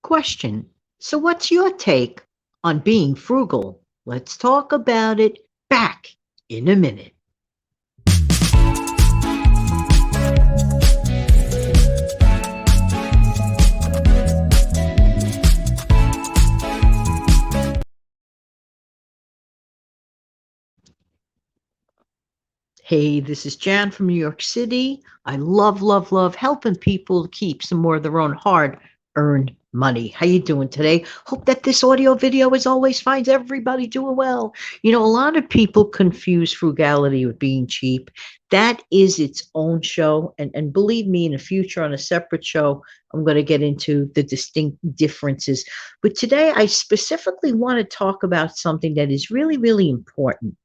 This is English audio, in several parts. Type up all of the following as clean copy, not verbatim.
Question. So, what's your take on being frugal? Let's talk about it back in a minute. Hey, this is Jan from New York City. I love, love, love helping people keep some more of their own hard-earned money. How you doing today? Hope that this audio video, as always, finds everybody doing well. You know, a lot of people confuse frugality with being cheap. That is its own show. And believe me, in the future, on a separate show, I'm going to get into the distinct differences. But today, I specifically want to talk about something that is really, really important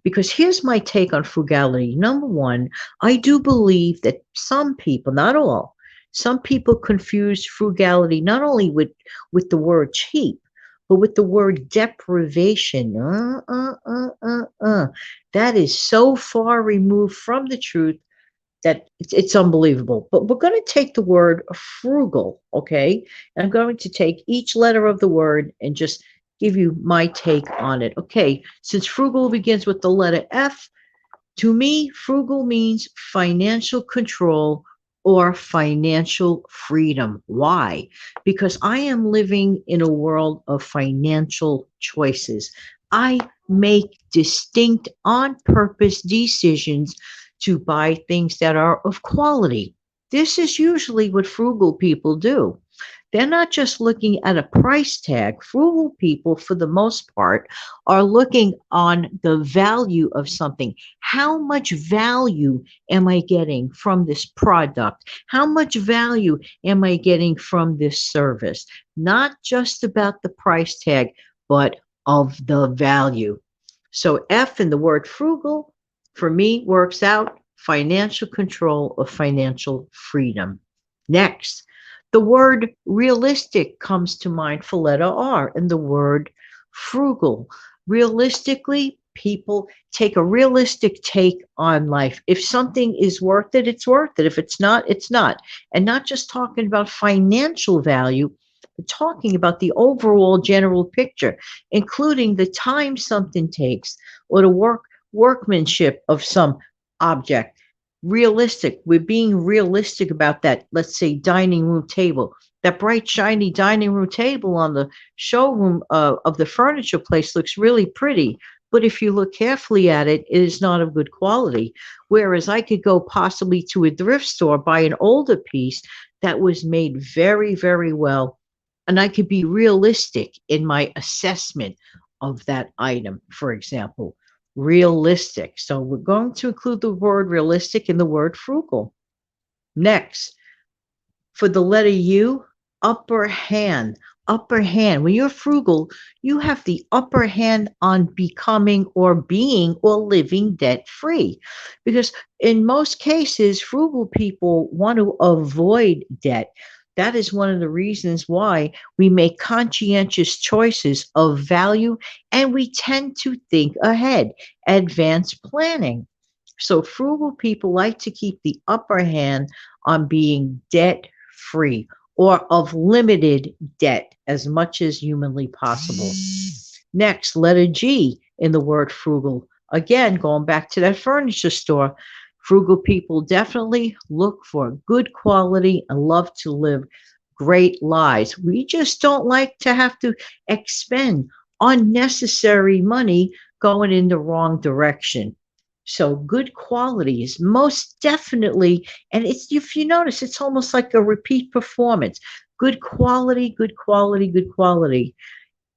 because here's my take on frugality. Number one, I do believe that some people, not all, some people confuse frugality not only with the word cheap, but with the word deprivation. That is so far removed from the truth that it's unbelievable. But we're going to take the word frugal, okay? And I'm going to take each letter of the word and just give you my take on it. Okay, since frugal begins with the letter F, to me, frugal means financial control or financial freedom. Why? Because I am living in a world of financial choices. I make distinct, on purpose decisions to buy things that are of quality. This is usually what frugal people do. They're not just looking at a price tag. Frugal people, for the most part, are looking on the value of something. How much value am I getting from this product? How much value am I getting from this service? Not just about the price tag, but of the value. So F in the word frugal, for me, works out financial control of financial freedom. Next, the word realistic comes to mind for letter R and the word frugal. Realistically, people take a realistic take on life. If something is worth it, it's worth it. If it's not, it's not. And not just talking about financial value, but talking about the overall general picture, including the time something takes or the workmanship of some object. Realistic. We're being realistic about that, let's say, dining room table. That bright, shiny dining room table on the showroom of the furniture place looks really pretty. But if you look carefully at it, it is not of good quality. Whereas I could go possibly to a thrift store, buy an older piece that was made very, very well, and I could be realistic in my assessment of that item, for example. Realistic. So we're going to include the word realistic in the word frugal. Next, for the letter U, upper hand. Upper hand. When you're frugal, you have the upper hand on becoming or being or living debt free. Because in most cases, frugal people want to avoid debt. That is one of the reasons why we make conscientious choices of value and we tend to think ahead, advanced planning. So frugal people like to keep the upper hand on being debt free or of limited debt as much as humanly possible. Next, letter G in the word frugal. Again, going back to that furniture store, frugal people definitely look for good quality and love to live great lives. We just don't like to have to expend unnecessary money going in the wrong direction. So good quality is most definitely, and it's if you notice, it's almost like a repeat performance. Good quality, good quality, good quality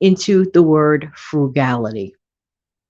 into the word frugality.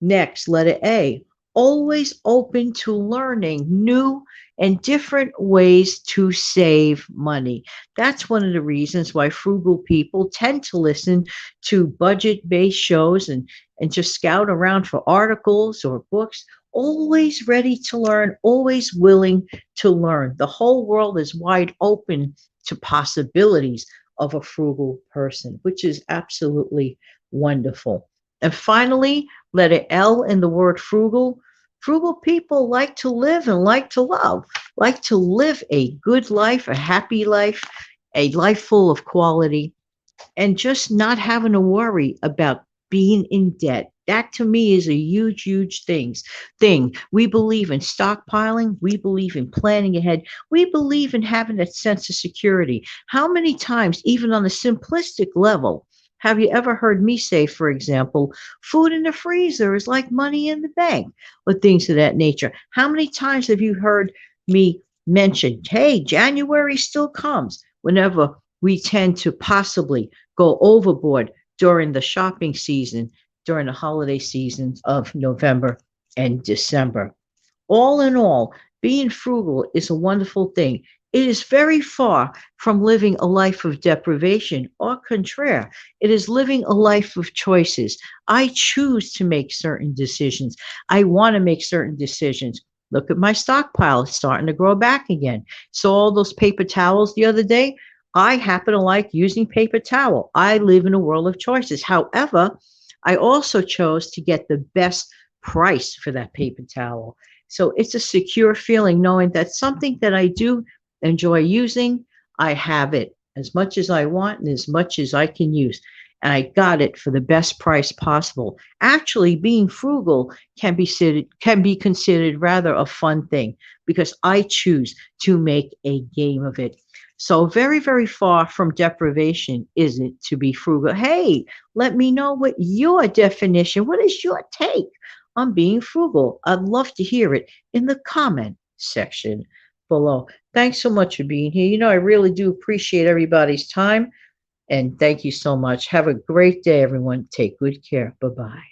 Next, letter A, always open to learning new and different ways to save money. That's one of the reasons why frugal people tend to listen to budget based shows and just scout around for articles or books. Always ready to learn, always willing to learn. The whole world is wide open to possibilities of a frugal person, which is absolutely wonderful. And finally, letter L in the word frugal. Frugal people like to live and like to love, like to live a good life, a happy life, a life full of quality. and just not having to worry about being in debt. That to me is a huge, huge thing. We believe in stockpiling. We believe in planning ahead. We believe in having that sense of security. How many times, even on a simplistic level, have you ever heard me say, for example, food in the freezer is like money in the bank, or things of that nature? How many times have you heard me mention, hey, January still comes, whenever we tend to possibly go overboard during the shopping season, during the holiday seasons of November and December. All in all, being frugal is a wonderful thing. It is very far from living a life of deprivation or contraire. It is living a life of choices. I choose to make certain decisions. I want to make certain decisions. Look at my stockpile, it's starting to grow back again. Saw all those paper towels the other day. I happen to like using paper towel. I live in a world of choices. However, I also chose to get the best price for that paper towel. So it's a secure feeling knowing that something that I do enjoy using, I have it as much as I want and as much as I can use. And I got it for the best price possible. Actually, being frugal can be considered rather a fun thing because I choose to make a game of it. So very, very far from deprivation is it to be frugal. Hey, let me know what your definition, what is your take on being frugal? I'd love to hear it in the comment section below. Thanks so much for being here. I really do appreciate everybody's time. And thank you so much. Have a great day, everyone. Take good care. Bye bye.